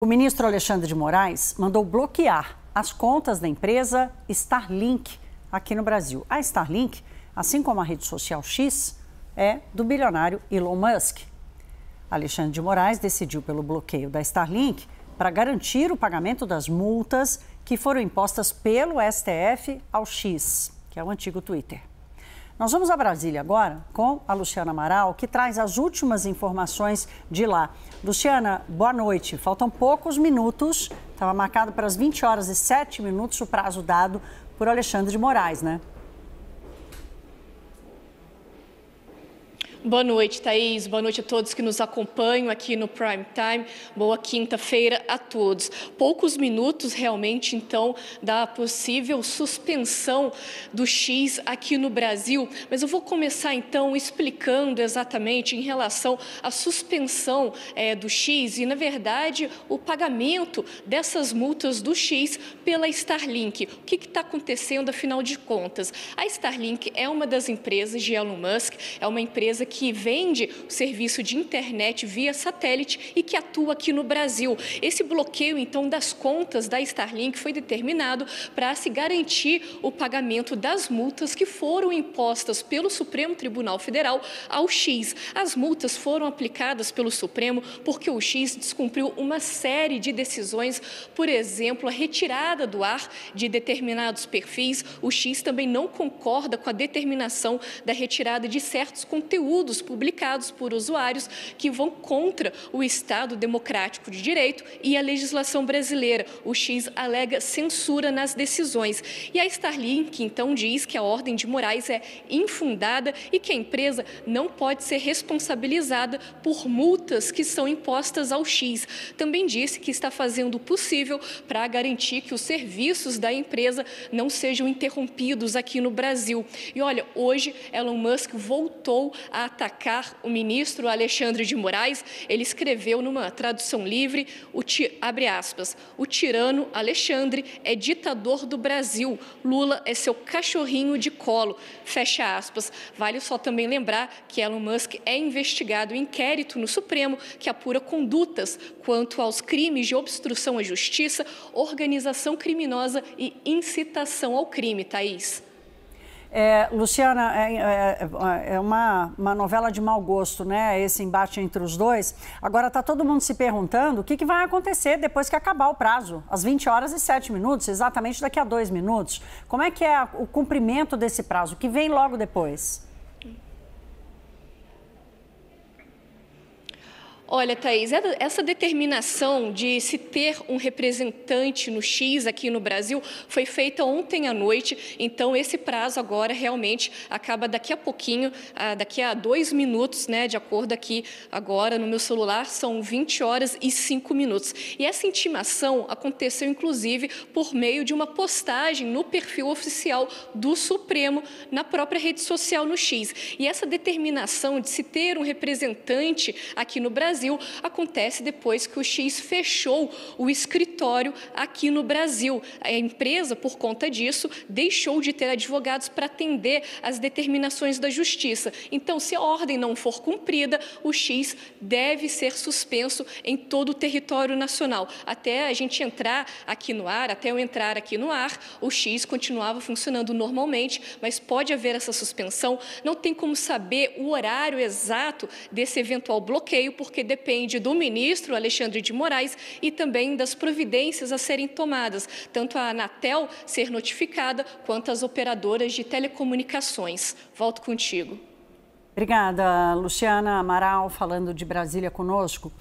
O ministro Alexandre de Moraes mandou bloquear as contas da empresa Starlink aqui no Brasil. A Starlink, assim como a rede social X, é do bilionário Elon Musk. Alexandre de Moraes decidiu pelo bloqueio da Starlink para garantir o pagamento das multas que foram impostas pelo STF ao X, que é o antigo Twitter. Nós vamos a Brasília agora com a Luciana Amaral, que traz as últimas informações de lá. Luciana, boa noite. Faltam poucos minutos. Estava marcado para as 20h07 o prazo dado por Alexandre de Moraes, né? Boa noite, Thaís. Boa noite a todos que nos acompanham aqui no Prime Time. Boa quinta-feira a todos. Poucos minutos, realmente, então, da possível suspensão do X aqui no Brasil. Mas eu vou começar, então, explicando exatamente em relação à suspensão do X e, na verdade, o pagamento dessas multas do X pela Starlink. O que está acontecendo, afinal de contas? A Starlink é uma das empresas de Elon Musk, é uma empresa que vende o serviço de internet via satélite e que atua aqui no Brasil. Esse bloqueio, então, das contas da Starlink foi determinado para se garantir o pagamento das multas que foram impostas pelo Supremo Tribunal Federal ao X. As multas foram aplicadas pelo Supremo porque o X descumpriu uma série de decisões, por exemplo, a retirada do ar de determinados perfis. O X também não concorda com a determinação da retirada de certos conteúdos publicados por usuários que vão contra o Estado Democrático de Direito e a legislação brasileira. O X alega censura nas decisões. E a Starlink, então, diz que a ordem de Moraes é infundada e que a empresa não pode ser responsabilizada por multas que são impostas ao X. Também disse que está fazendo o possível para garantir que os serviços da empresa não sejam interrompidos aqui no Brasil. E olha, hoje Elon Musk voltou a atacar o ministro Alexandre de Moraes. Ele escreveu numa tradução livre, abre aspas, o tirano Alexandre é ditador do Brasil, Lula é seu cachorrinho de colo, fecha aspas. Vale só também lembrar que Elon Musk é investigado em inquérito no Supremo que apura condutas quanto aos crimes de obstrução à justiça, organização criminosa e incitação ao crime, Thaís. Luciana, é uma novela de mau gosto, né? Esse embate entre os dois. Agora está todo mundo se perguntando o que vai acontecer depois que acabar o prazo, às 20h07, exatamente daqui a 2 minutos. Como é que é o cumprimento desse prazo? O que vem logo depois? Olha, Thaís, essa determinação de se ter um representante no X aqui no Brasil foi feita ontem à noite, então esse prazo agora realmente acaba daqui a pouquinho, daqui a 2 minutos, né, de acordo aqui agora no meu celular, são 20h05. E essa intimação aconteceu, inclusive, por meio de uma postagem no perfil oficial do Supremo, na própria rede social no X. E essa determinação de se ter um representante aqui no Brasil acontece depois que o X fechou o escritório aqui no Brasil. A empresa, por conta disso, deixou de ter advogados para atender às determinações da Justiça. Então, se a ordem não for cumprida, o X deve ser suspenso em todo o território nacional. Até a gente entrar aqui no ar, até eu entrar aqui no ar, o X continuava funcionando normalmente, mas pode haver essa suspensão. Não tem como saber o horário exato desse eventual bloqueio, porque depende do ministro Alexandre de Moraes e também das providências a serem tomadas, tanto a Anatel ser notificada quanto as operadoras de telecomunicações. Volto contigo. Obrigada, Luciana Amaral, falando de Brasília conosco.